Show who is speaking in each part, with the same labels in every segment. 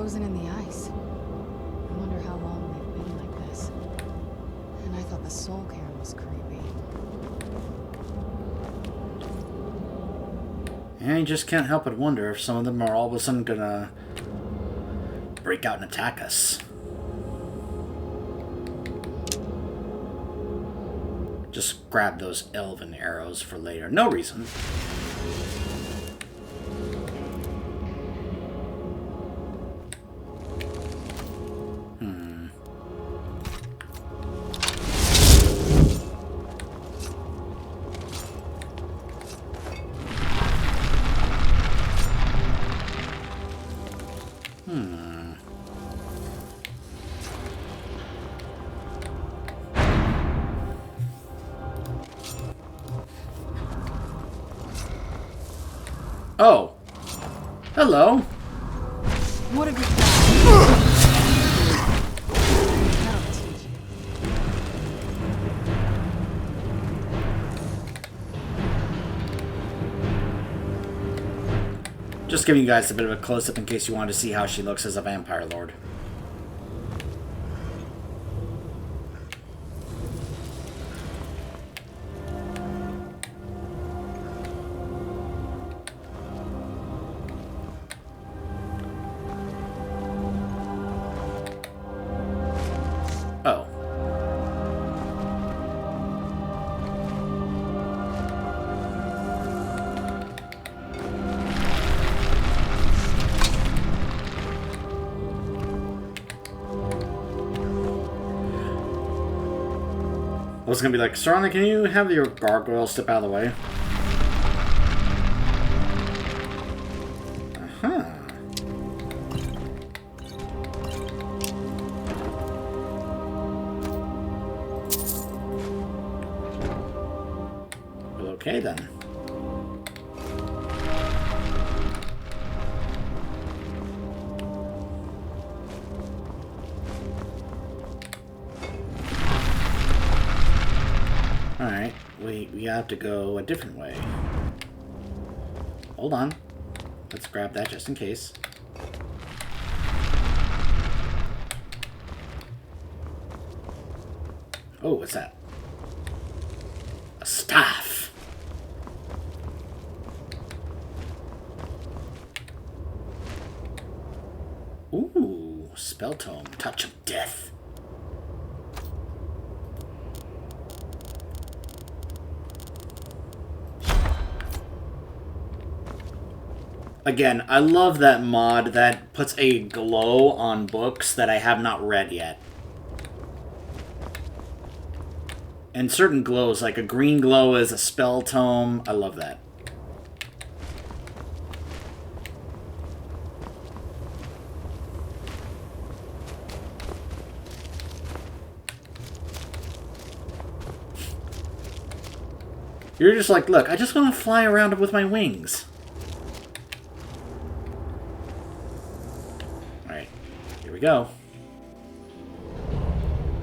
Speaker 1: frozen in the ice. I wonder how long they've been like this. And I thought the soul cairn was creepy.
Speaker 2: And you just can't help but wonder if some of them are all of a sudden gonna break out and attack us. Just grab those elven arrows for later. No reason. Oh. Hello.
Speaker 1: What have you done? That'll teach you.
Speaker 2: Just giving you guys a bit of a close-up in case you wanted to see how she looks as a vampire lord. Oh. I was gonna be like, Serana, can you have your gargoyle step out of the way? Uh-huh. Well, okay then. Alright, we have to go a different way. Hold on. Let's grab that just in case. Oh, what's that? A staff! Ooh, spell tome, touch of death. Again, I love that mod that puts a glow on books that I have not read yet. And certain glows, like a green glow is a spell tome. I love that. You're just like, look, I just want to fly around with my wings. Alright, here we go.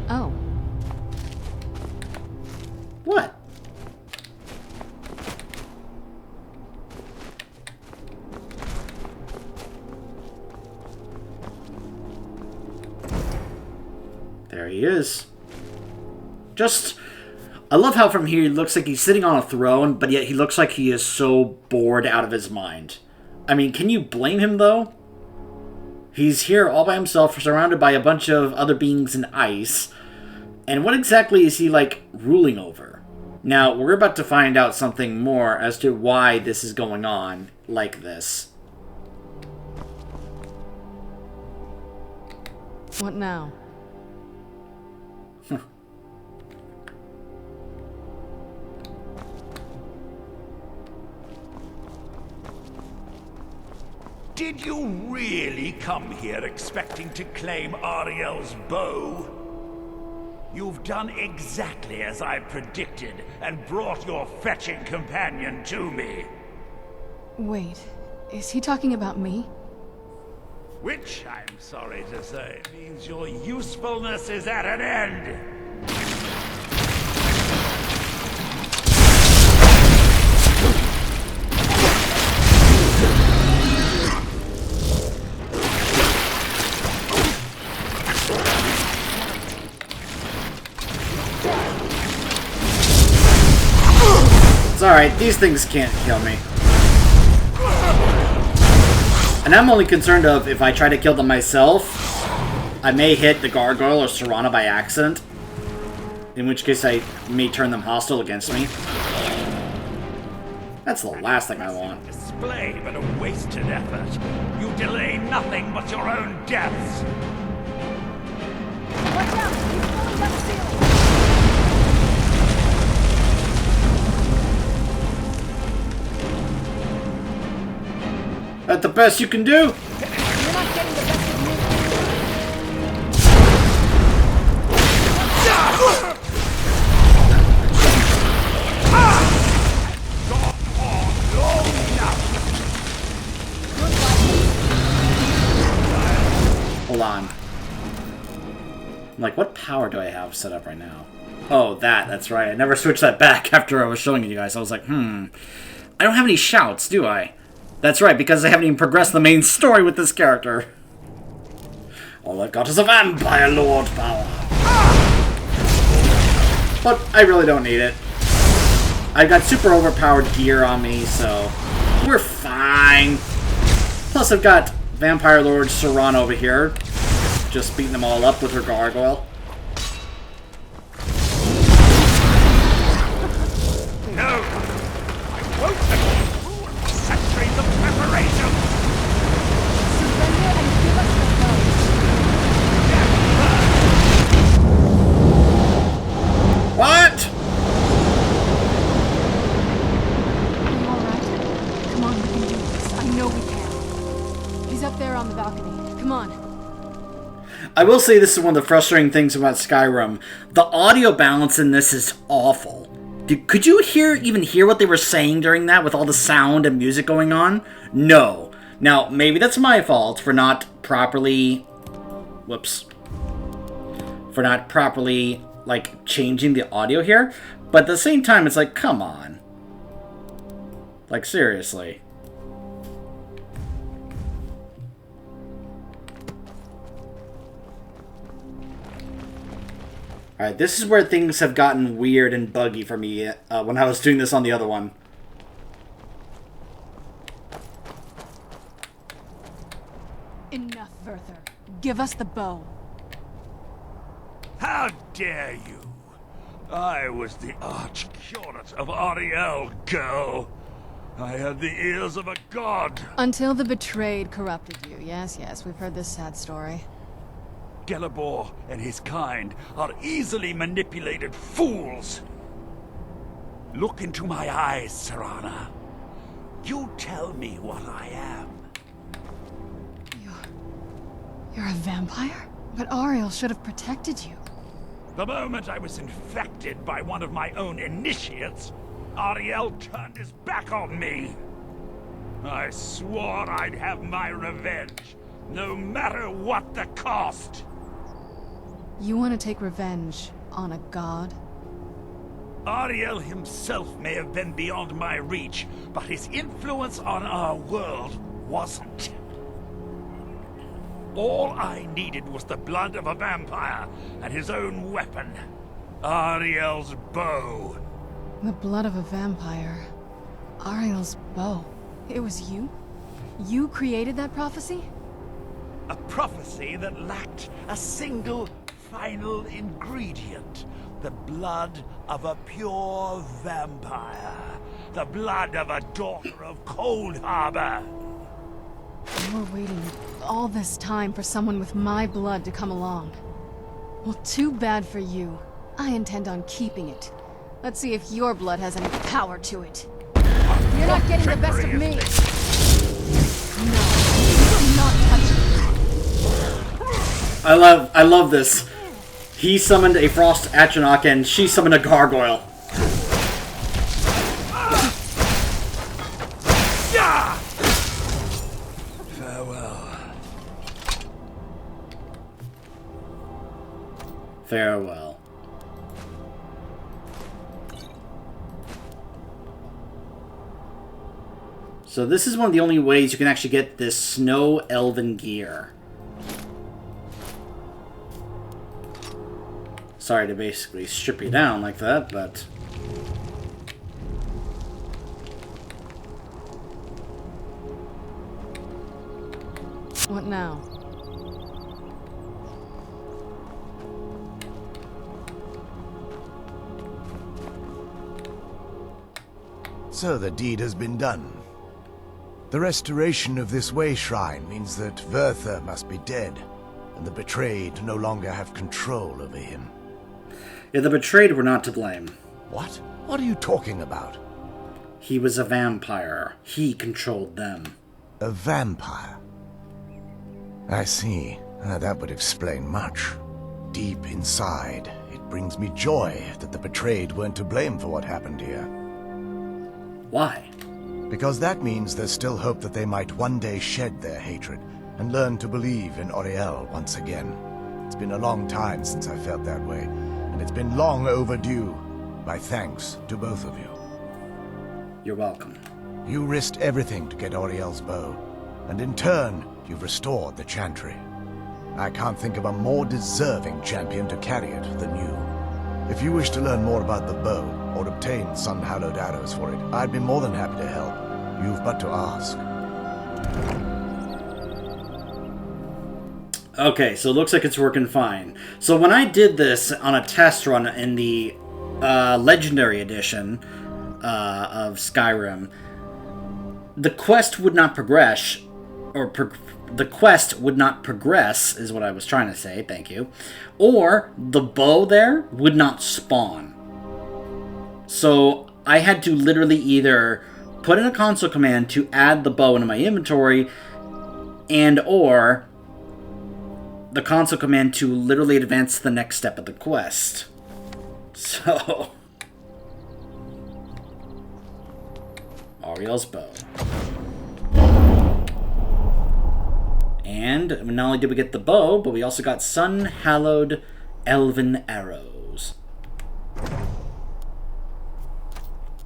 Speaker 1: Oh.
Speaker 2: What? There he is. Just... I love how from here he looks like he's sitting on a throne, but yet he looks like he is so bored out of his mind. I mean, can you blame him, though? He's here all by himself, surrounded by a bunch of other beings in ice. And what exactly is he, like, ruling over? Now, we're about to find out something more as to why this is going on like this.
Speaker 1: What now?
Speaker 3: Did you really come here expecting to claim Auriel's bow? You've done exactly as I predicted and brought your fetching companion to me.
Speaker 1: Wait, is he talking about me?
Speaker 3: Which, I'm sorry to say, means your usefulness is at an end.
Speaker 2: It's alright, these things can't kill me. And I'm only concerned of if I try to kill them myself, I may hit the gargoyle or Serana by accident. In which case I may turn them hostile against me. That's the last thing I want.
Speaker 3: Display but a wasted effort. You delay nothing but your own deaths.
Speaker 1: Watch out! He's falling down the ceiling!
Speaker 2: That's the best you can do?
Speaker 1: You're not getting the best of me.
Speaker 2: Hold on. I'm like, what power do I have set up right now? Oh, that's right. I never switched that back after I was showing you guys. I was like, I don't have any shouts, do I? That's right, because I haven't even progressed the main story with this character. All I've got is a vampire lord power. But I really don't need it. I've got super overpowered gear on me, so we're fine. Plus I've got Vampire Lord Serana over here, just beating them all up with her gargoyle.
Speaker 3: No! I won't let you saturate the preparation!
Speaker 1: Surrender and give us the bow.
Speaker 2: What?
Speaker 1: Are you alright? Come on, we can do this. I know we can. He's up there on the balcony. Come on.
Speaker 2: I will say this is one of the frustrating things about Skyrim. The audio balance in this is awful. Could you even hear what they were saying during that with all the sound and music going on? No. Now, maybe that's my fault for not properly... Whoops. For not properly, like, changing the audio here. But at the same time, it's like, come on. Like, seriously. Alright, this is where things have gotten weird and buggy for me when I was doing this on the other one.
Speaker 1: Enough, Werther. Give us the bow.
Speaker 3: How dare you! I was the arch-curate of Auriel, girl. I had the ears of a god.
Speaker 1: Until the betrayed corrupted you. Yes, we've heard this sad story.
Speaker 3: Gelibor and his kind are easily manipulated fools. Look into my eyes, Serana. You tell me what I am.
Speaker 1: You're a vampire? But Auriel should have protected you.
Speaker 3: The moment I was infected by one of my own initiates, Auriel turned his back on me. I swore I'd have my revenge, no matter what the cost.
Speaker 1: You want to take revenge on a god?
Speaker 3: Auriel himself may have been beyond my reach, but his influence on our world wasn't. All I needed was the blood of a vampire and his own weapon, Auriel's bow.
Speaker 1: The blood of a vampire. Auriel's bow. It was you? You created that prophecy?
Speaker 3: A prophecy that lacked a single final ingredient. The blood of a pure vampire. The blood of a daughter of Cold Harbor.
Speaker 1: You were waiting all this time for someone with my blood to come along. Well, too bad for you. I intend on keeping it. Let's see if your blood has any power to it. You're not getting the best of me! No, you will not touch me.
Speaker 2: I love this. He summoned a Frost Atronach and she summoned a Gargoyle. Farewell. So this is one of the only ways you can actually get this Snow Elven gear. Sorry to basically strip you down like that, but...
Speaker 1: What now?
Speaker 4: So the deed has been done. The restoration of this way shrine means that Verther must be dead, and the betrayed no longer have control over him.
Speaker 2: Yeah, the betrayed were not to blame.
Speaker 4: What? What are you talking about?
Speaker 2: He was a vampire. He controlled them.
Speaker 4: A vampire? I see. That would explain much. Deep inside, it brings me joy that the betrayed weren't to blame for what happened here.
Speaker 2: Why?
Speaker 4: Because that means there's still hope that they might one day shed their hatred and learn to believe in Auriel once again. It's been a long time since I felt that way, and it's been long overdue. My thanks to both of you.
Speaker 2: You're welcome.
Speaker 4: You risked everything to get Auriel's bow, and in turn, you've restored the Chantry. I can't think of a more deserving champion to carry it than you. If you wish to learn more about the bow, or obtain sun-hallowed arrows for it, I'd be more than happy to help. You've but to ask.
Speaker 2: Okay, so it looks like it's working fine. So when I did this on a test run in the Legendary Edition of Skyrim, the quest would not progress, the quest would not progress, is what I was trying to say, thank you, or the bow there would not spawn. So I had to literally either put in a console command to add the bow into my inventory, and or the console command to literally advance the next step of the quest. So... Auriel's bow. And not only did we get the bow, but we also got sun-hallowed elven arrows.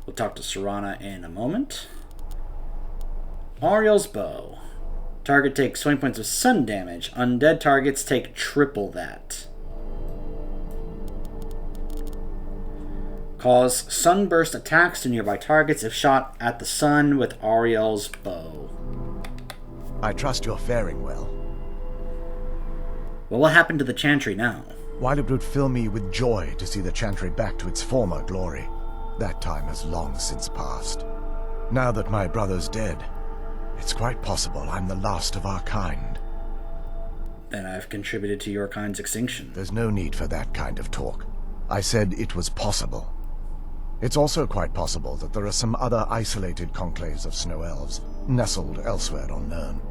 Speaker 2: We'll talk to Serana in a moment. Auriel's bow. Target takes 20 points of sun damage. Undead targets take triple that. Cause sunburst attacks to nearby targets if shot at the sun with Auriel's bow.
Speaker 4: I trust you're faring well.
Speaker 2: Well, what happened to the Chantry now?
Speaker 4: While it would fill me with joy to see the Chantry back to its former glory, that time has long since passed. Now that my brother's dead, it's quite possible I'm the last of our kind.
Speaker 2: Then I've contributed to your kind's extinction.
Speaker 4: There's no need for that kind of talk. I said it was possible. It's also quite possible that there are some other isolated conclaves of snow elves, nestled elsewhere on Nirn.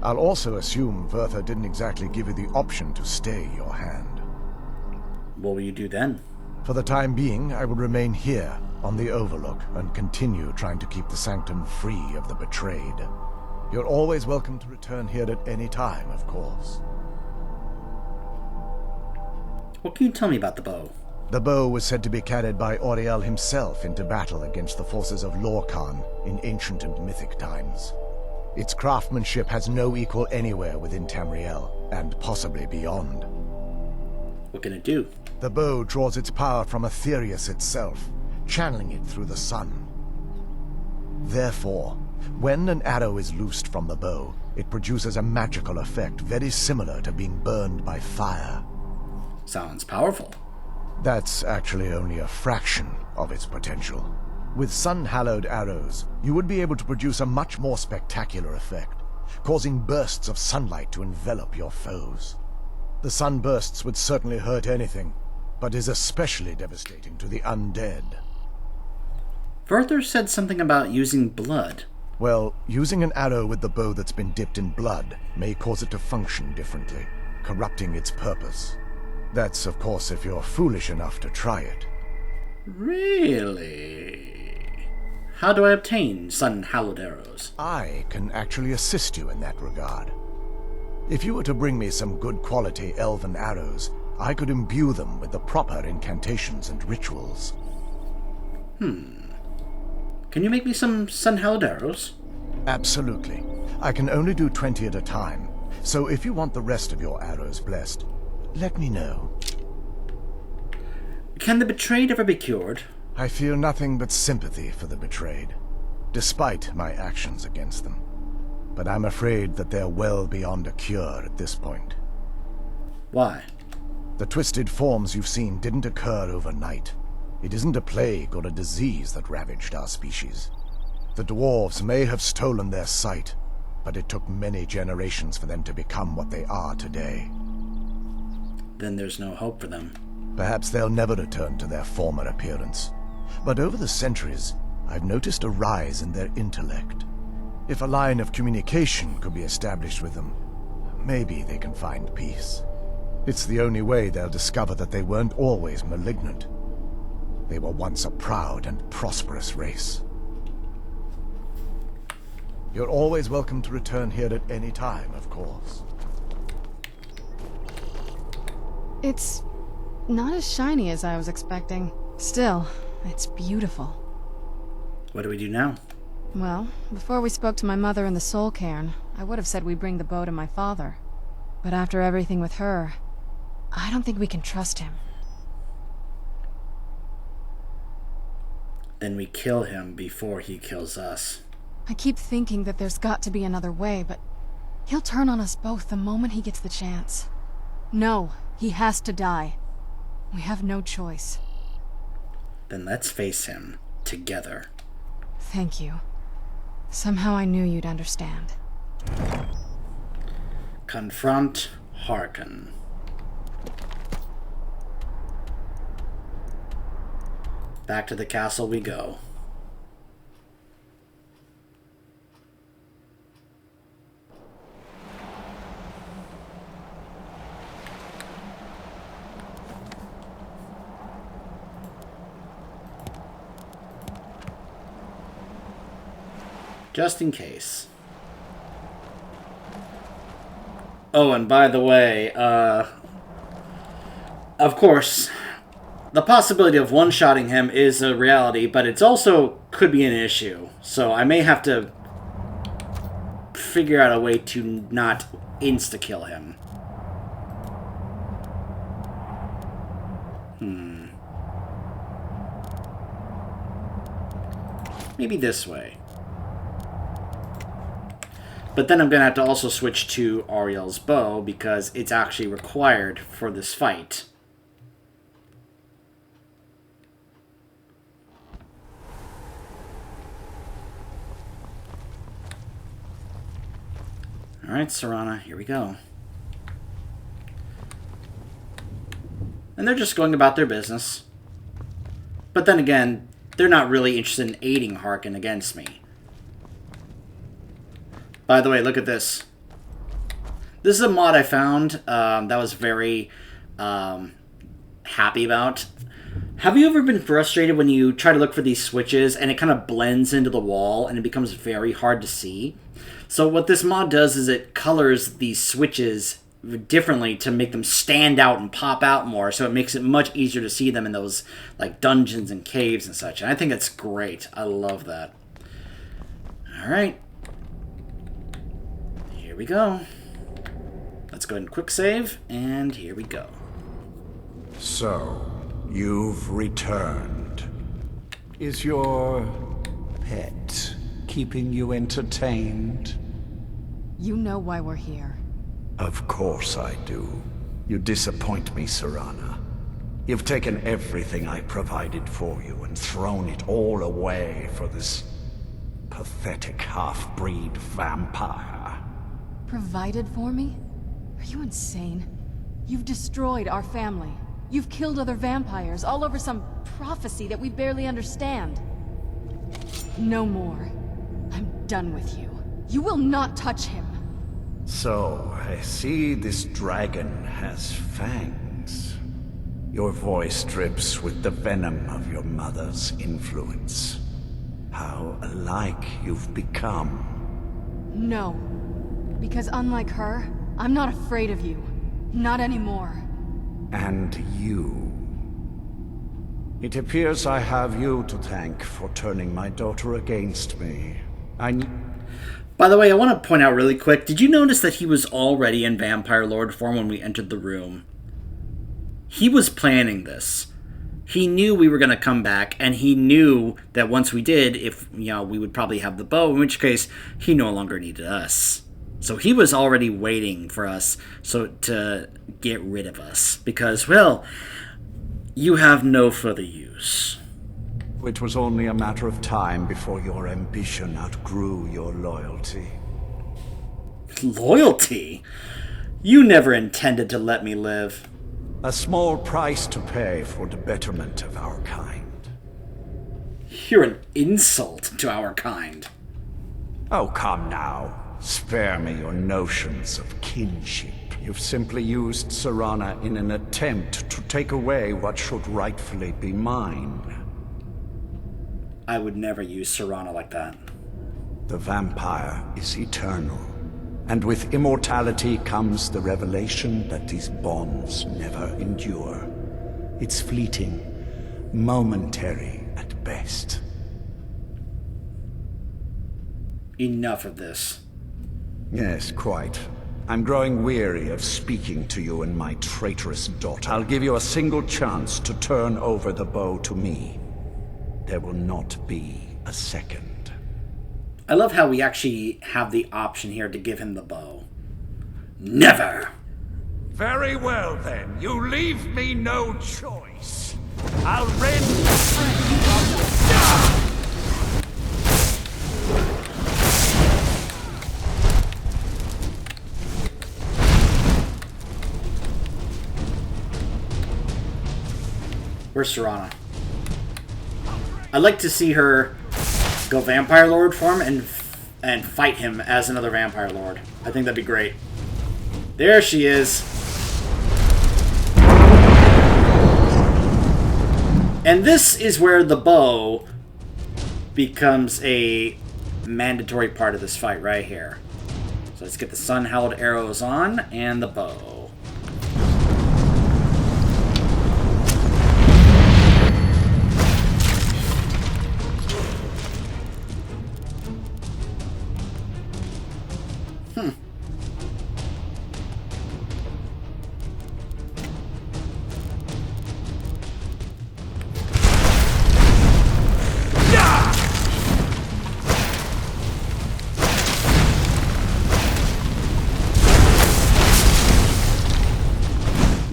Speaker 4: I'll also assume Verther didn't exactly give you the option to stay your hand.
Speaker 2: What will you do then?
Speaker 4: For the time being, I will remain here, on the Overlook, and continue trying to keep the Sanctum free of the betrayed. You're always welcome to return here at any time, of course.
Speaker 2: What can you tell me about the bow?
Speaker 4: The bow was said to be carried by Auriel himself into battle against the forces of Lorkhan in ancient and mythic times. Its craftsmanship has no equal anywhere within Tamriel, and possibly beyond.
Speaker 2: What can it do?
Speaker 4: The bow draws its power from Aetherius itself, channeling it through the sun. Therefore, when an arrow is loosed from the bow, it produces a magical effect very similar to being burned by fire.
Speaker 2: Sounds powerful.
Speaker 4: That's actually only a fraction of its potential. With sun-hallowed arrows, you would be able to produce a much more spectacular effect, causing bursts of sunlight to envelop your foes. The sunbursts would certainly hurt anything, but is especially devastating to the undead.
Speaker 2: Verther said something about using blood.
Speaker 4: Well, using an arrow with the bow that's been dipped in blood may cause it to function differently, corrupting its purpose. That's, of course, if you're foolish enough to try it.
Speaker 2: Really? How do I obtain sun-hallowed arrows?
Speaker 4: I can actually assist you in that regard. If you were to bring me some good quality elven arrows, I could imbue them with the proper incantations and rituals.
Speaker 2: Can you make me some sun-hallowed arrows?
Speaker 4: Absolutely. I can only do 20 at a time, so if you want the rest of your arrows blessed, let me know.
Speaker 2: Can the betrayed ever be cured?
Speaker 4: I feel nothing but sympathy for the betrayed, despite my actions against them. But I'm afraid that they're well beyond a cure at this point.
Speaker 2: Why?
Speaker 4: The twisted forms you've seen didn't occur overnight. It isn't a plague or a disease that ravaged our species. The dwarves may have stolen their sight, but it took many generations for them to become what they are today.
Speaker 2: Then there's no hope for them.
Speaker 4: Perhaps they'll never return to their former appearance. But over the centuries, I've noticed a rise in their intellect. If a line of communication could be established with them, maybe they can find peace. It's the only way they'll discover that they weren't always malignant. They were once a proud and prosperous race. You're always welcome to return here at any time, of course.
Speaker 1: It's not as shiny as I was expecting. Still, it's beautiful.
Speaker 2: What do we do now?
Speaker 1: Well, before we spoke to my mother in the soul cairn, I would have said we bring the bow to my father. But after everything with her, I don't think we can trust him.
Speaker 2: Then we kill him before he kills us.
Speaker 1: I keep thinking that there's got to be another way, but he'll turn on us both the moment he gets the chance. No, he has to die. We have no choice.
Speaker 2: Then let's face him together.
Speaker 1: Thank you. Somehow I knew you'd understand.
Speaker 2: Confront Harkon. Back to the castle we go. Just in case. Oh, and by the way, of course, the possibility of one-shotting him is a reality, but it's also could be an issue. So I may have to figure out a way to not insta-kill him. Maybe this way. But then I'm going to have to also switch to Auriel's bow because it's actually required for this fight. Alright, Serana, here we go. And they're just going about their business. But then again, they're not really interested in aiding Harkon against me. By the way, look at this. This is a mod I found that I was very happy about. Have you ever been frustrated when you try to look for these switches and it kind of blends into the wall and it becomes very hard to see? So what this mod does is it colors these switches differently to make them stand out and pop out more, so it makes it much easier to see them in those like dungeons and caves and such. And I think that's great. I love that. Alright. Here we go. Let's go ahead and quick save, and here we go.
Speaker 3: So, you've returned. Is your pet keeping you entertained?
Speaker 1: You know why we're here.
Speaker 3: Of course I do. You disappoint me, Serana. You've taken everything I provided for you and thrown it all away for this pathetic half-breed vampire.
Speaker 1: Provided for me? Are you insane? You've destroyed our family. You've killed other vampires all over some prophecy that we barely understand. No more. I'm done with you. You will not touch him.
Speaker 3: So, I see this dragon has fangs. Your voice drips with the venom of your mother's influence. How alike you've become.
Speaker 1: No. Because unlike her, I'm not afraid of you. Not anymore.
Speaker 3: And you. It appears I have you to thank for turning my daughter against me.
Speaker 2: By the way, I want to point out really quick, did you notice that he was already in Vampire Lord form when we entered the room? He was planning this. He knew we were going to come back, and he knew that once we did, if we would probably have the bow, in which case he no longer needed us. So he was already waiting for us to get rid of us, because, well, you have no further use.
Speaker 3: It was only a matter of time before your ambition outgrew your loyalty.
Speaker 2: Loyalty? You never intended to let me live.
Speaker 3: A small price to pay for the betterment of our kind.
Speaker 2: You're an insult to our kind.
Speaker 3: Oh, come now. Spare me your notions of kinship. You've simply used Serana in an attempt to take away what should rightfully be mine.
Speaker 2: I would never use Serana like that.
Speaker 3: The vampire is eternal. And with immortality comes the revelation that these bonds never endure. It's fleeting, momentary at best.
Speaker 2: Enough of this.
Speaker 3: Yes, quite. I'm growing weary of speaking to you and my traitorous daughter. I'll give you a single chance to turn over the bow to me. There will not be a second.
Speaker 2: I love how we actually have the option here to give him the bow. Never!
Speaker 3: Very well, then. You leave me no choice. I'll rend the strength from...
Speaker 2: Where's Serana? I'd like to see her go Vampire Lord form and fight him as another Vampire Lord. I think that'd be great. There she is. And this is where the bow becomes a mandatory part of this fight right here. So let's get the Sun-Hallowed arrows on and the bow.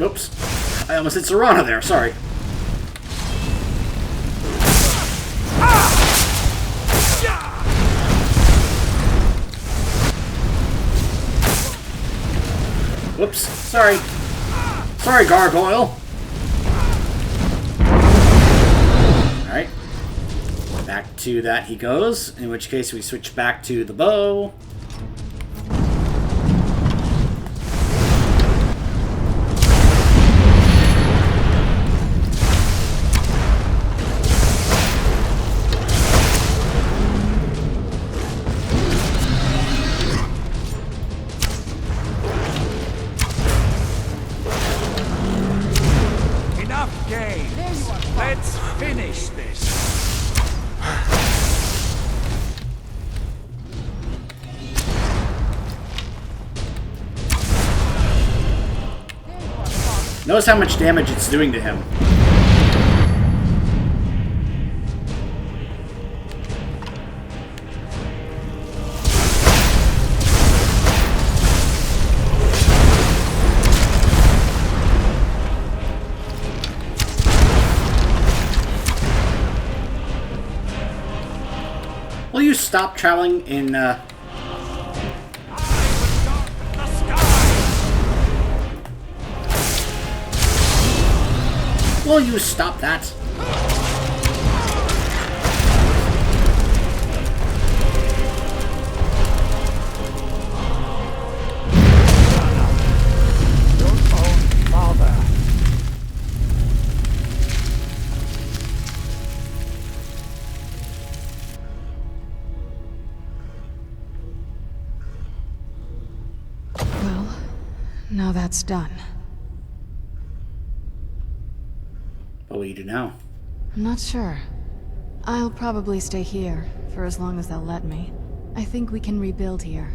Speaker 2: Oops. I almost hit Serana there, sorry. Whoops, sorry. Sorry, Gargoyle. Alright. Back to that he goes, in which case we switch back to the bow.
Speaker 3: Let's finish this.
Speaker 2: Notice how much damage it's doing to him. Will you stop traveling in, Will you stop that?
Speaker 1: Well, now that's done.
Speaker 2: What will you do now?
Speaker 1: I'm not sure. I'll probably stay here, for as long as they'll let me. I think we can rebuild here.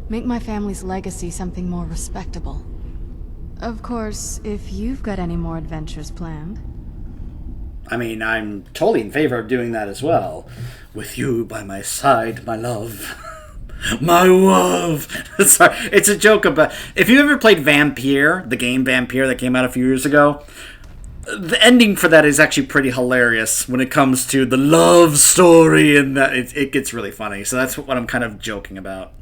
Speaker 1: Make my family's legacy something more respectable. Of course, if you've got any more adventures planned.
Speaker 2: I mean, I'm totally in favor of doing that as well. With you by my side, my love. My love! Sorry, it's a joke about... If you ever played Vampire, the game Vampire that came out a few years ago, the ending for that is actually pretty hilarious when it comes to the love story, and that it gets really funny. So that's what I'm kind of joking about.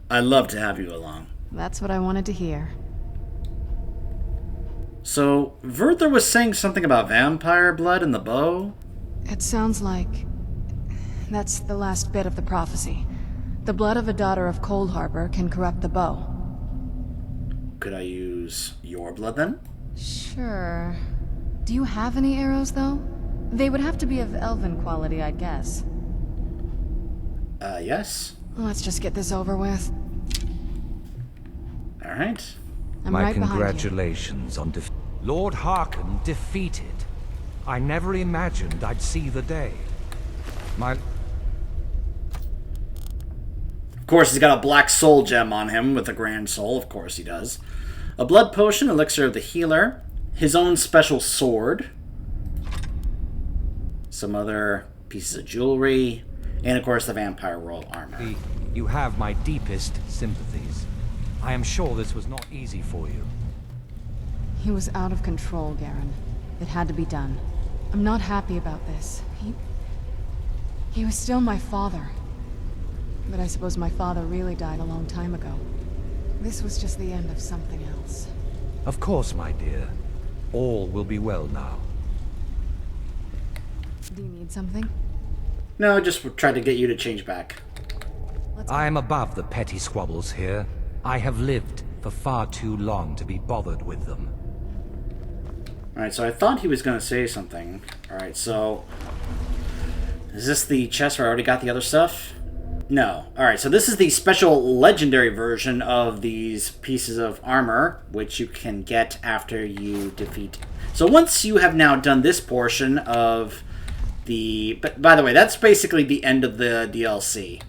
Speaker 2: I'd love to have you along.
Speaker 1: That's what I wanted to hear.
Speaker 2: So, Werther was saying something about vampire blood in the bow?
Speaker 1: It sounds like... that's the last bit of the prophecy. The blood of a daughter of Cold Harbor can corrupt the bow.
Speaker 2: Could I use your blood then?
Speaker 1: Sure. Do you have any arrows, though? They would have to be of elven quality, I'd guess.
Speaker 2: Yes.
Speaker 1: Let's just get this over with.
Speaker 2: Alright.
Speaker 1: I'm
Speaker 5: My
Speaker 1: right behind you.
Speaker 5: congratulations on Lord Harkon defeated. I never imagined I'd see the day.
Speaker 2: Of course, he's got a black soul gem on him with a grand soul. Of course he does. A blood potion, elixir of the healer, his own special sword, some other pieces of jewelry, and of course the vampire royal armor.
Speaker 5: You have my deepest sympathies. I am sure this was not easy for you.
Speaker 1: He was out of control, Garen. It had to be done. I'm not happy about this. He was still my father. But I suppose my father really died a long time ago. This was just the end of something else.
Speaker 5: Of course, my dear. All will be well now.
Speaker 1: Do you need something?
Speaker 2: No, just try to get you to change back.
Speaker 5: I am above the petty squabbles here. I have lived for far too long to be bothered with them.
Speaker 2: Alright, so I thought he was going to say something. Alright, so... is this the chest where I already got the other stuff? No. Alright, so this is the special legendary version of these pieces of armor, which you can get after you defeat... So once you have now done this portion of the... But by the way, that's basically the end of the DLC.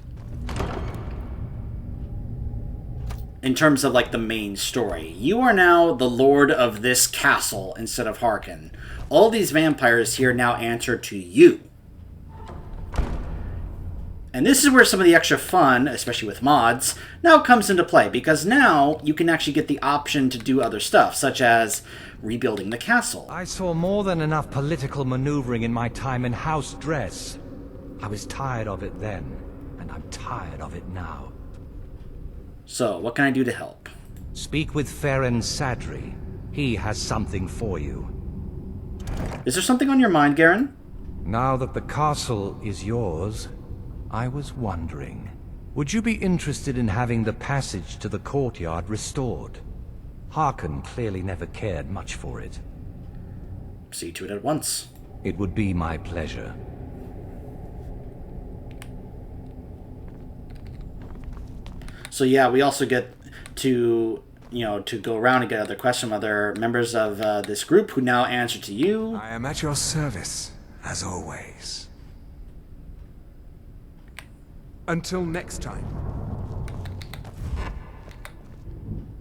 Speaker 2: In terms of, like, the main story. You are now the lord of this castle instead of Harkon. All these vampires here now answer to you. And this is where some of the extra fun, especially with mods, now comes into play. Because now you can actually get the option to do other stuff, such as rebuilding the castle.
Speaker 5: I saw more than enough political maneuvering in my time in House Dress. I was tired of it then, and I'm tired of it now.
Speaker 2: So, what can I do to help?
Speaker 5: Speak with Farron Sadri. He has something for you.
Speaker 2: Is there something on your mind, Garen?
Speaker 5: Now that the castle is yours, I was wondering, would you be interested in having the passage to the courtyard restored? Harkon clearly never cared much for it.
Speaker 2: See to it at once.
Speaker 5: It would be my pleasure.
Speaker 2: So yeah, we also get to, to go around and get other questions from other members of this group who now answer to you.
Speaker 6: I am at your service, as always. Until next time.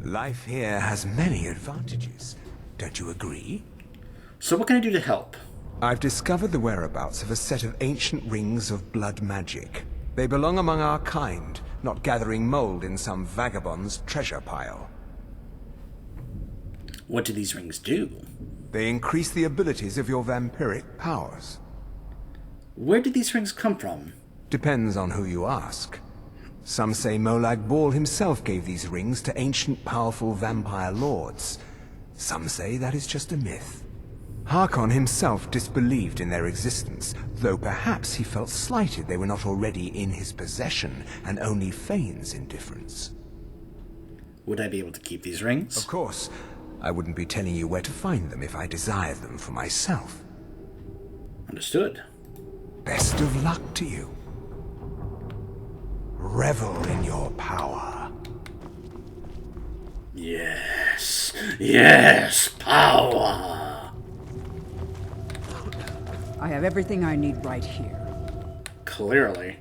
Speaker 6: Life here has many advantages. Don't you agree?
Speaker 2: So what can I do to help?
Speaker 6: I've discovered the whereabouts of a set of ancient rings of blood magic. They belong among our kind, not gathering mold in some vagabond's treasure pile.
Speaker 2: What do these rings do?
Speaker 6: They increase the abilities of your vampiric powers.
Speaker 2: Where did these rings come from?
Speaker 6: Depends on who you ask. Some say Molag Bal himself gave these rings to ancient powerful vampire lords. Some say that is just a myth. Harkon himself disbelieved in their existence, though perhaps he felt slighted they were not already in his possession and only feigns indifference.
Speaker 2: Would I be able to keep these rings?
Speaker 6: Of course. I wouldn't be telling you where to find them if I desired them for myself.
Speaker 2: Understood.
Speaker 6: Best of luck to you. Revel in your power.
Speaker 2: Yes. Yes, power.
Speaker 7: I have everything I need right here.
Speaker 2: Clearly.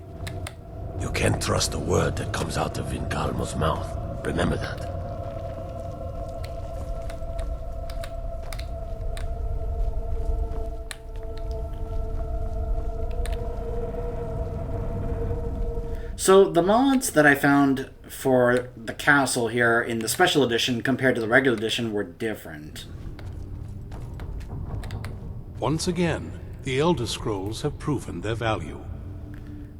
Speaker 8: You can't trust a word that comes out of Vingalmo's mouth. Remember that.
Speaker 2: So the mods that I found for the castle here in the special edition compared to the regular edition were different.
Speaker 9: Once again, the Elder Scrolls have proven their value.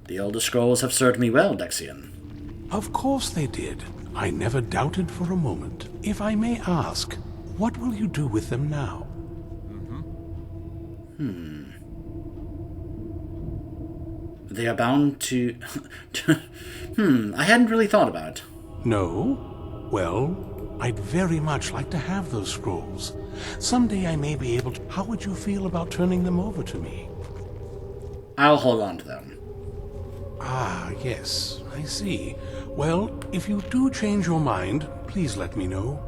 Speaker 2: The Elder Scrolls have served me well, Dexion.
Speaker 9: Of course they did. I never doubted for a moment. If I may ask, what will you do with them now?
Speaker 2: They are bound to... I hadn't really thought about it.
Speaker 9: No? Well, I'd very much like to have those scrolls. Someday I may be able to... How would you feel about turning them over to me?
Speaker 2: I'll hold on to them.
Speaker 9: Ah, yes, I see. Well, if you do change your mind, please let me know.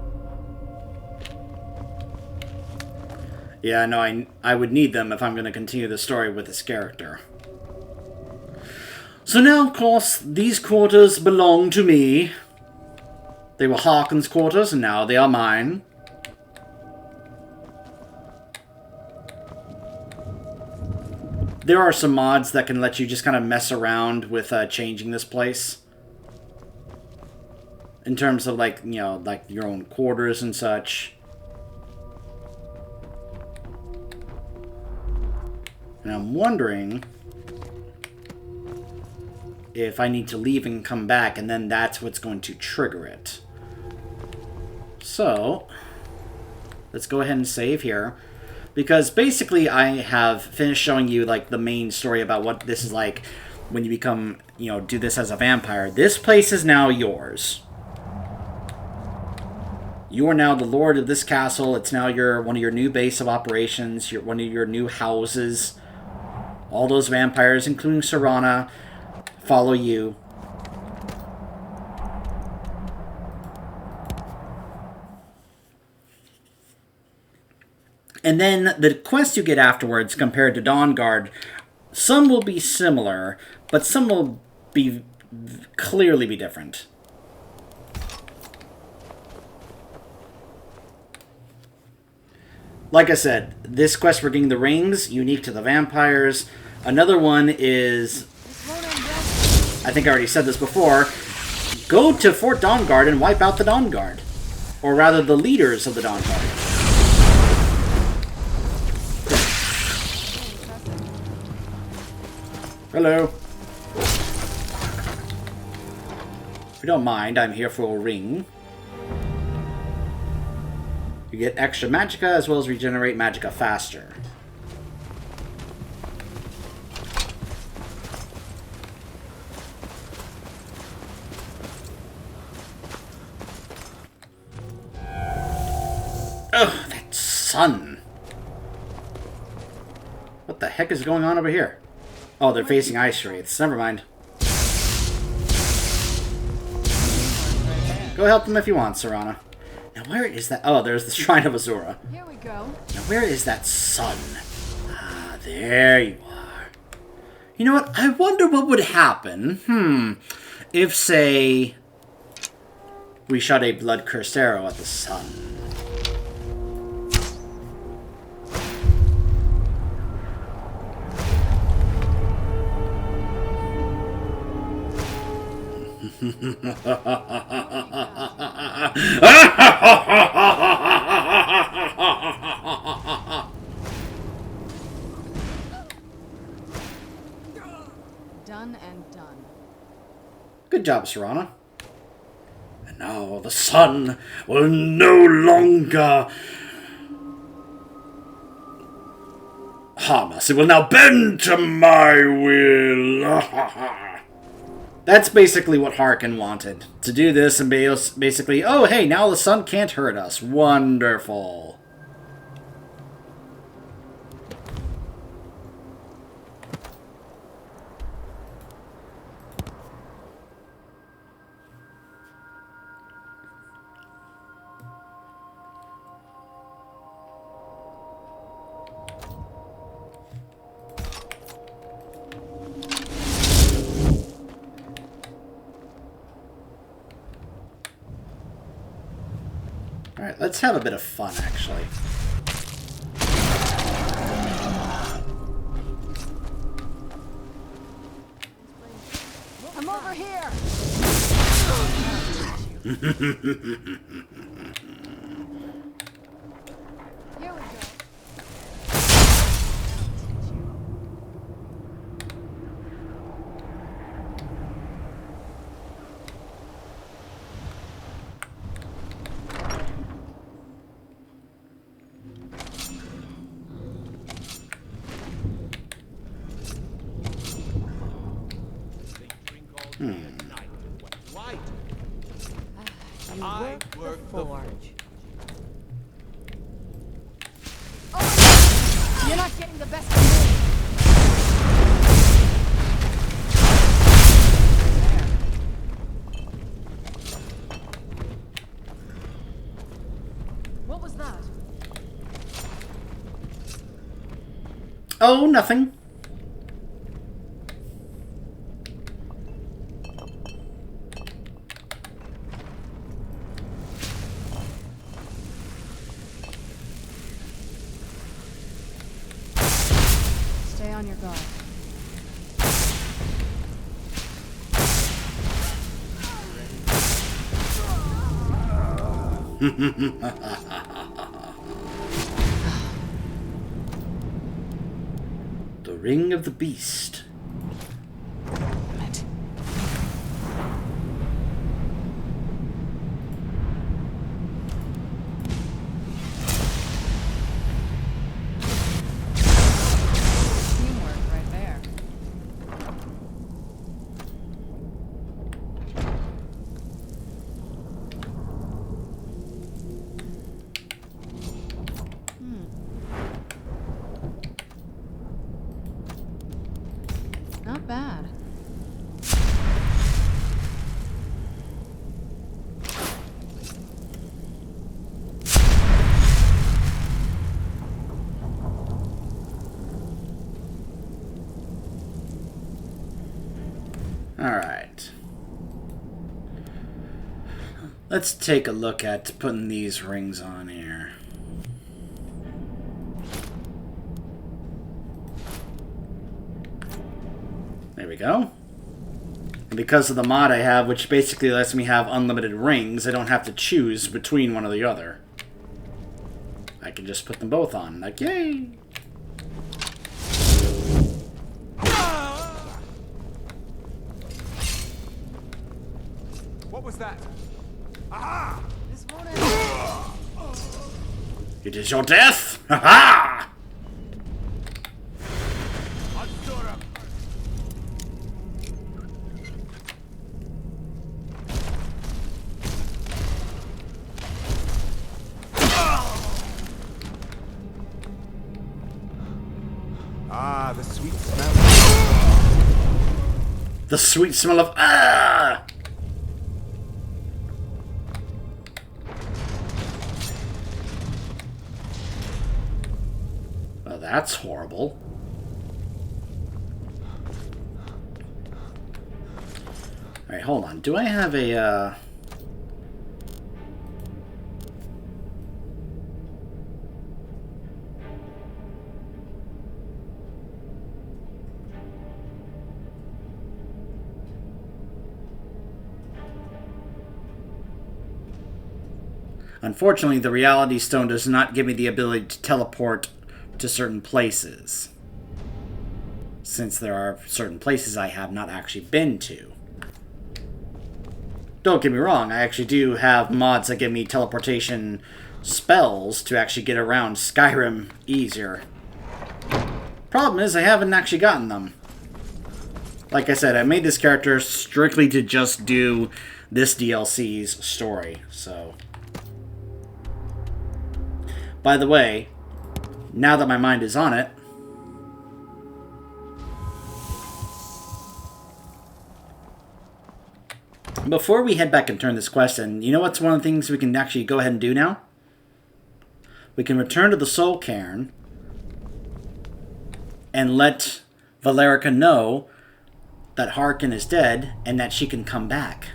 Speaker 2: Yeah, no, I would need them if I'm going to continue the story with this character. So now, of course, these quarters belong to me. They were Harkon's quarters, and now they are mine. There are some mods that can let you just kind of mess around with changing this place. In terms of, like, you know, like your own quarters and such. And I'm wondering if I need to leave and come back, and then that's what's going to trigger it. So, let's go ahead and save here. Because basically I have finished showing you, like, the main story about what this is like when you become, you know, do this as a vampire. This place is now yours. You are now the lord of this castle. It's now one of your new base of operations, one of your new houses. All those vampires, including Serana, follow you. And then the quests you get afterwards compared to Dawnguard, some will be similar, but some will be clearly be different. Like I said, this quest for getting the rings, unique to the vampires. Another one is, I think I already said this before, go to Fort Dawnguard and wipe out the Dawnguard. Or rather, the leaders of the Dawnguard. Hello. If you don't mind, I'm here for a ring. You get extra magicka as well as regenerate magicka faster. Oh, that sun! What the heck is going on over here? Oh, they're facing ice wraiths. Never mind. Go help them if you want, Serana. Now where is that? Oh, there's the Shrine of Azura.
Speaker 1: Here we go.
Speaker 2: Now where is that sun? Ah, there you are. You know what? I wonder what would happen, if, say, we shot a blood-cursed arrow at the sun.
Speaker 1: Done and done.
Speaker 2: Good job, Serana. And now the sun will no longer harm us. It will now bend to my will. That's basically what Harkon wanted. To do this and basically, oh hey, now the sun can't hurt us. Wonderful. Alright, let's have a bit of fun, actually.
Speaker 1: I'm over here! Here we go.
Speaker 10: You work the forge.
Speaker 1: Oh, you're not getting the best of me. What was that?
Speaker 2: Oh, nothing.
Speaker 1: Stay on your guard.
Speaker 2: The Ring of the Beast.
Speaker 1: Damn it. Teamwork right there. Not bad.
Speaker 2: Alright. Let's take a look at putting these rings on here. There we go. And because of the mod I have, which basically lets me have unlimited rings, I don't have to choose between one or the other. I can just put them both on. Like, yay!
Speaker 6: What was that?
Speaker 1: This won't end.
Speaker 2: It is your death! Ha ha!
Speaker 6: Ah, the sweet smell.
Speaker 2: The sweet smell of ah! Well, that's horrible. Alright, hold on. Do I have a, Unfortunately, the Reality Stone does not give me the ability to teleport to certain places, since there are certain places I have not actually been to. Don't get me wrong, I actually do have mods that give me teleportation spells to actually get around Skyrim easier. Problem is, I haven't actually gotten them. Like I said, I made this character strictly to just do this DLC's story, so... By the way, now that my mind is on it, before we head back and turn this quest in, you know what's one of the things we can actually go ahead and do now? We can return to the Soul Cairn and let Valerica know that Harkon is dead and that she can come back.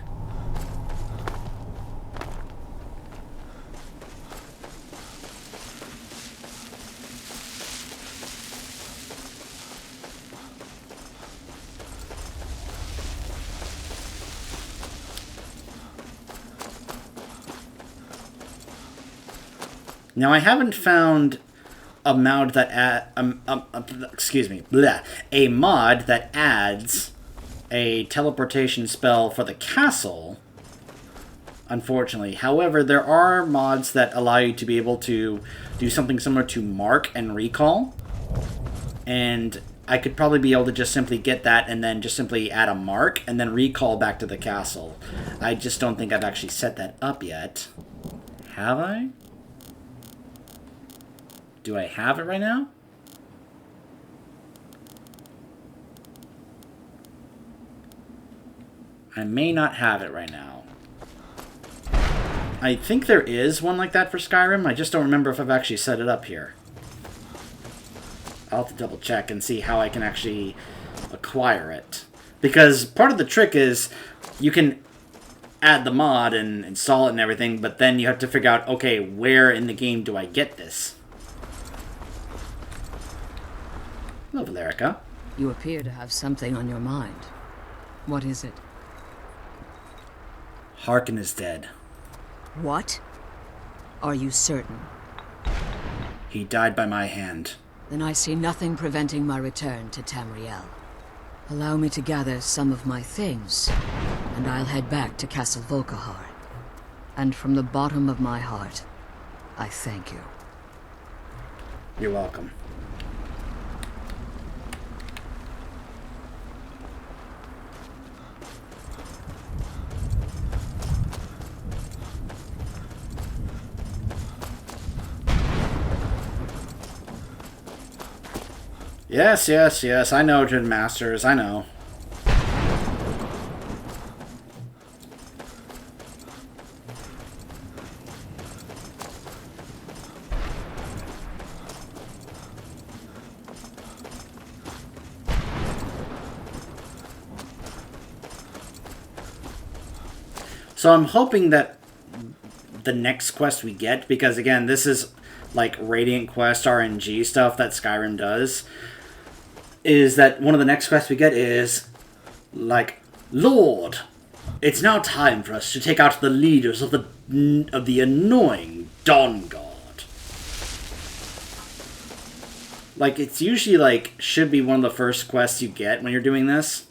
Speaker 2: Now, I haven't found a mod that a mod that adds a teleportation spell for the castle, unfortunately. However, there are mods that allow you to be able to do something similar to Mark and Recall, and I could probably be able to just simply get that and then just simply add a Mark and then Recall back to the castle. I just don't think I've actually set that up yet. Have I? Do I have it right now? I may not have it right now. I think there is one like that for Skyrim. I just don't remember if I've actually set it up here. I'll have to double check and see how I can actually acquire it. Because part of the trick is you can add the mod and install it and everything, but then you have to figure out, okay, where in the game do I get this? Hello, Valerica.
Speaker 10: You appear to have something on your mind. What is it?
Speaker 2: Harkon is dead.
Speaker 10: What? Are you certain?
Speaker 2: He died by my hand.
Speaker 10: Then I see nothing preventing my return to Tamriel. Allow me to gather some of my things, and I'll head back to Castle Volkihar. And from the bottom of my heart, I thank you.
Speaker 2: You're welcome. Yes, yes, yes, I know, Dread Masters, I know. So I'm hoping that the next quest we get, because again, this is like Radiant Quest RNG stuff that Skyrim does, is that one of the next quests we get is, like, Lord, it's now time for us to take out the leaders of the annoying Dawnguard. Like, it's usually, like, should be one of the first quests you get when you're doing this.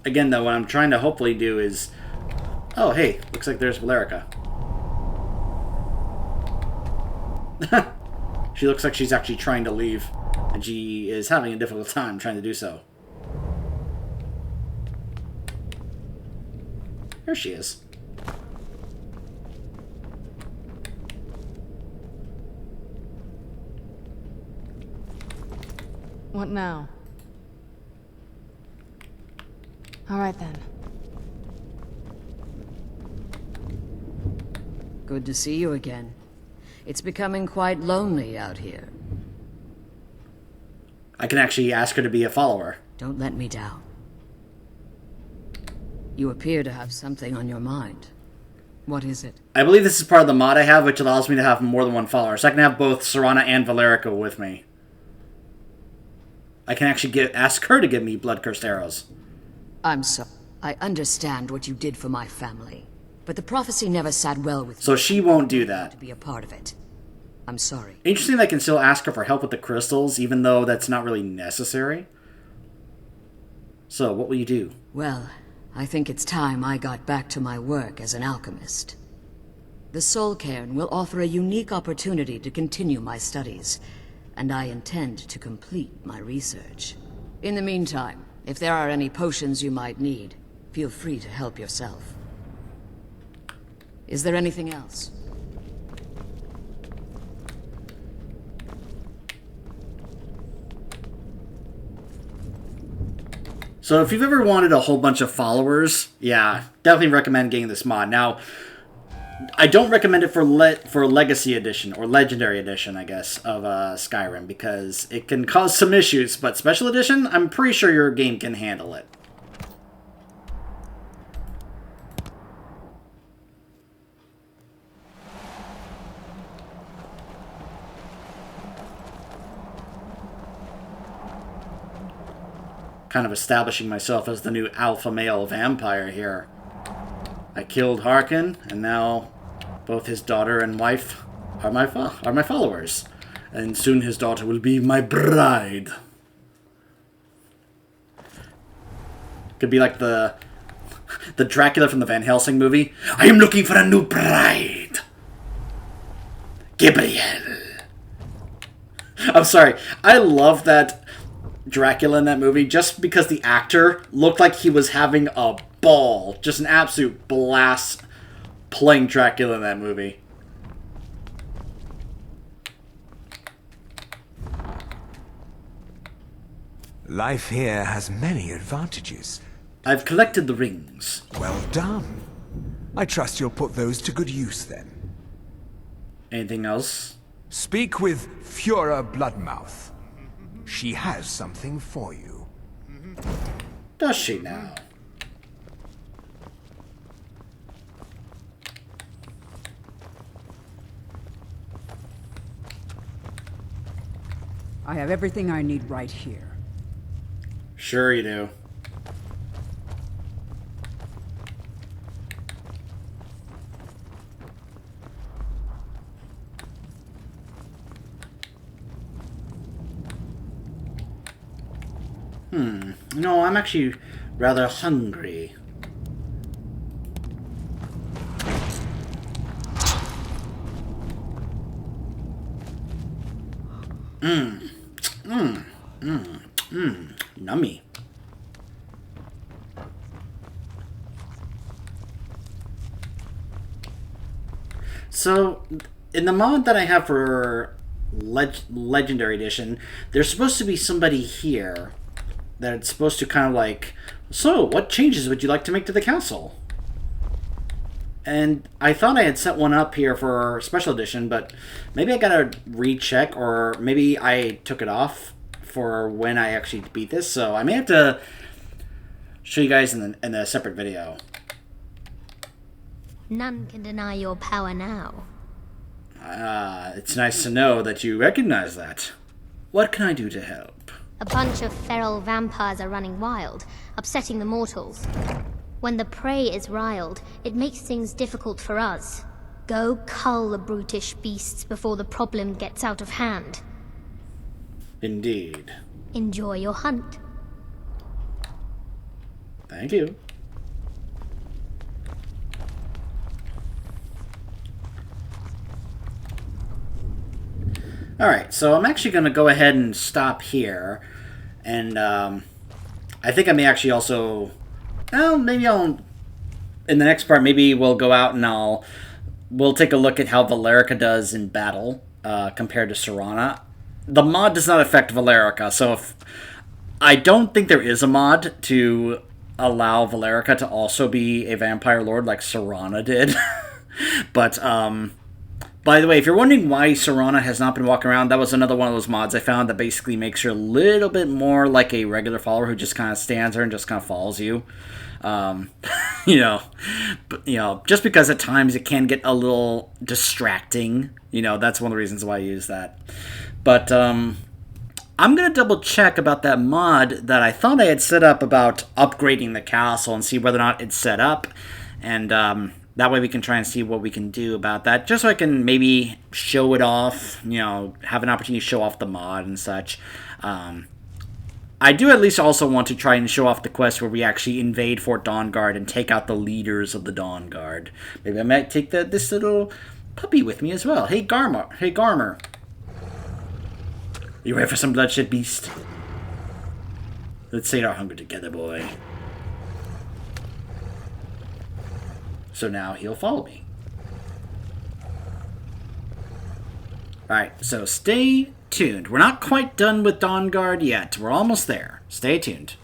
Speaker 2: Again, though, what I'm trying to hopefully do is... Oh, hey, looks like there's Valerica. She looks like she's actually trying to leave, and she is having a difficult time trying to do so. Here she is.
Speaker 1: What now? All right, then.
Speaker 10: Good to see you again. It's becoming quite lonely out here.
Speaker 2: I can actually ask her to be a follower.
Speaker 10: Don't let me down. You appear to have something on your mind. What is it?
Speaker 2: I believe this is part of the mod I have, which allows me to have more than one follower. So I can have both Serana and Valerica with me. I can actually ask her to give me blood-cursed arrows.
Speaker 10: I'm sorry. I understand what you did for my family. But the prophecy never sat well with me.
Speaker 2: So she won't do that.
Speaker 10: To be a part of it. I'm sorry.
Speaker 2: Interesting that I can still ask her for help with the crystals, even though that's not really necessary. So, what will you do?
Speaker 10: Well, I think it's time I got back to my work as an alchemist. The Soul Cairn will offer a unique opportunity to continue my studies, and I intend to complete my research. In the meantime, if there are any potions you might need, feel free to help yourself. Is there anything else?
Speaker 2: So if you've ever wanted a whole bunch of followers, yeah, definitely recommend getting this mod. Now, I don't recommend it for Legacy Edition, or Legendary Edition, I guess, of Skyrim, because it can cause some issues, but Special Edition, I'm pretty sure your game can handle it. Kind of establishing myself as the new alpha male vampire here. I killed Harkon, and now Both his daughter and wife are my followers. And soon his daughter will be my bride. Could be like the Dracula from the Van Helsing movie. I am looking for a new bride. Gabriel. I'm sorry. I love that Dracula in that movie just because the actor looked like he was having a ball. Just an absolute blast playing Dracula in that movie.
Speaker 6: Life here has many advantages.
Speaker 2: I've collected the rings.
Speaker 6: Well done. I trust you'll put those to good use then.
Speaker 2: Anything else?
Speaker 6: Speak with Fura Bloodmouth. She has something for you.
Speaker 2: Does she now?
Speaker 7: I have everything I need right here.
Speaker 2: Sure you do. No, I'm actually rather hungry. Nummy. So, in the mod that I have for Legendary Edition, there's supposed to be somebody here that it's supposed to kind of like, so, what changes would you like to make to the castle? And I thought I had set one up here for Special Edition, but maybe I gotta recheck, or maybe I took it off for when I actually beat this, so I may have to show you guys in a separate video.
Speaker 11: None can deny your power now.
Speaker 2: It's nice to know that you recognize that. What can I do to help?
Speaker 11: A bunch of feral vampires are running wild, upsetting the mortals. When the prey is riled, it makes things difficult for us. Go cull the brutish beasts before the problem gets out of hand.
Speaker 2: Indeed.
Speaker 11: Enjoy your hunt.
Speaker 2: Thank you. Alright, so I'm actually going to go ahead and stop here. And I think I may actually also... Well, maybe I'll... In the next part, maybe we'll go out and we'll take a look at how Valerica does in battle compared to Serana. The mod does not affect Valerica, so I don't think there is a mod to allow Valerica to also be a vampire lord like Serana did. But, by the way, if you're wondering why Serana has not been walking around, that was another one of those mods I found that basically makes her a little bit more like a regular follower who just kind of stands there and just kind of follows you. Just because at times it can get a little distracting. That's one of the reasons why I use that. But, I'm going to double check about that mod that I thought I had set up about upgrading the castle and see whether or not it's set up. And, that way we can try and see what we can do about that, just so I can maybe show it off, have an opportunity to show off the mod and such. I do at least also want to try and show off the quest where we actually invade Fort Dawnguard and take out the leaders of the Dawnguard. Maybe I might take this little puppy with me as well. Hey, Garmer. Hey, Garmer. You ready for some bloodshed, beast? Let's sate our hunger together, boy. So now he'll follow me. Alright, so stay tuned. We're not quite done with Dawnguard yet. We're almost there. Stay tuned.